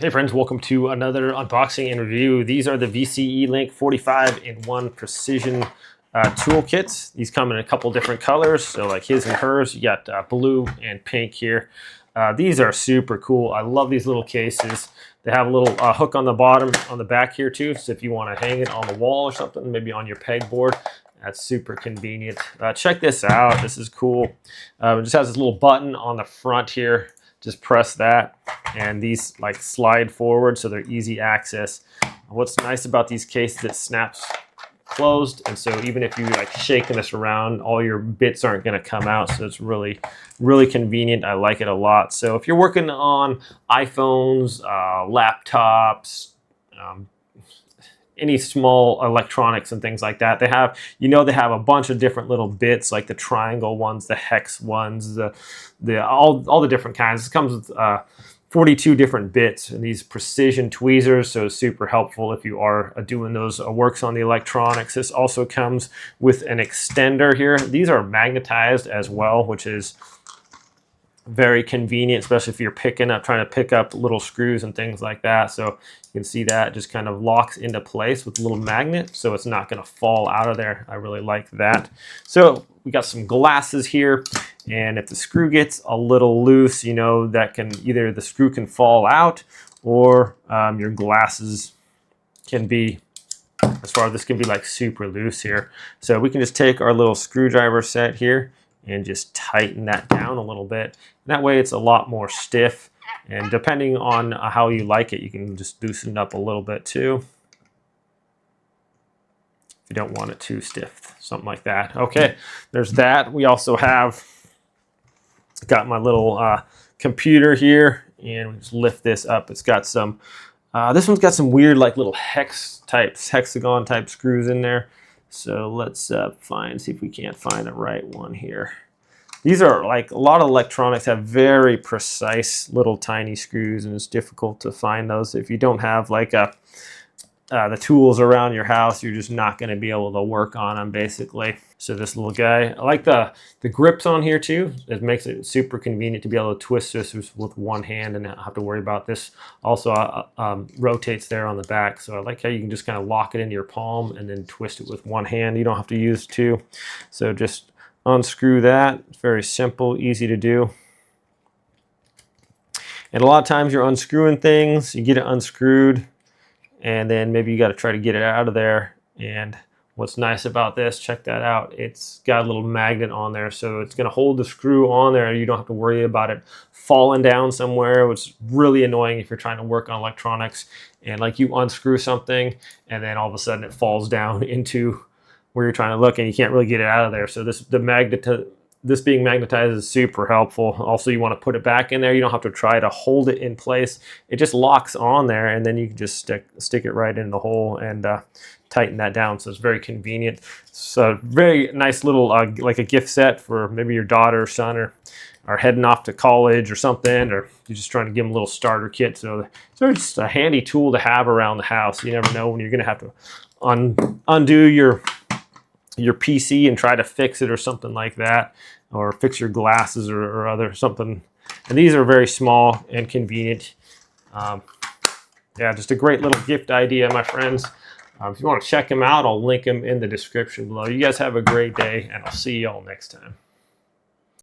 Hey friends, welcome to another unboxing and review. These are the VCELINK 45-in-1 precision toolkits. These come in a couple different colors, so like his and hers. You got blue and pink here. These are super cool. I love these little cases. They have a little hook on the bottom, on the back here too, so if you want to hang it on the wall or something, maybe on your pegboard, that's super convenient. Check this out. This is cool. It just has this little button on the front here. Just press that, and these like slide forward, so they're easy access. What's nice about these cases, it snaps closed, and so even if you like shaking this around, all your bits aren't going to come out. So it's really convenient. I like it a lot. So if you're working on iPhones, laptops, any small electronics and things like that, they have, they have a bunch of different little bits, like the triangle ones, the hex ones, all the different kinds. This comes with 42 different bits and these precision tweezers, so super helpful if you are doing those works on the electronics. This also comes with an extender here. These are magnetized as well, which is very convenient, especially if you're trying to pick up little screws and things like that. So you can see that just kind of locks into place with a little magnet, so it's not going to fall out of there. I really like that. So we got some glasses here, and if the screw gets a little loose, that can either the screw can fall out, or your glasses can be, as far as this can be like super loose here. So we can just take our little screwdriver set here and just tighten that down a little bit. And that way it's a lot more stiff, and depending on how you like it, you can just loosen it up a little bit too, if you don't want it too stiff, something like that. Okay, there's that. We also have got my little computer here, and we just lift this up. It's got some, this one's got some weird like little hexagon type screws in there. So let's see if we can't find the right one here. These are like, a lot of electronics have very precise little tiny screws, and it's difficult to find those. If you don't have like the tools around your house, you're just not going to be able to work on them basically. So this little guy, I like the grips on here too. It makes it super convenient to be able to twist this with one hand and not have to worry about this. Also rotates there on the back, so I like how you can just kind of lock it into your palm and then twist it with one hand. You don't have to use two. So just unscrew that. It's very simple, easy to do. And a lot of times you're unscrewing things, you get it unscrewed, and then maybe you got to try to get it out of there. And what's nice about this, check that out, it's got a little magnet on there, so it's going to hold the screw on there. You don't have to worry about it falling down somewhere, which is really annoying if you're trying to work on electronics and like you unscrew something and then all of a sudden it falls down into where you're trying to look and you can't really get it out of there. So this being magnetized is super helpful. Also, you want to put it back in there. You don't have to try to hold it in place. It just locks on there, and then you can just stick it right in the hole and tighten that down. So it's very convenient. So very nice little like a gift set for maybe your daughter or son are heading off to college or something, or you're just trying to give them a little starter kit. So it's just a handy tool to have around the house. You never know when you're going to have to undo your PC and try to fix it or something like that, or fix your glasses or other something. And these are very small and convenient. Yeah, just a great little gift idea, my friends. If you want to check them out, I'll link them in the description below. You guys have a great day, and I'll see you all next time.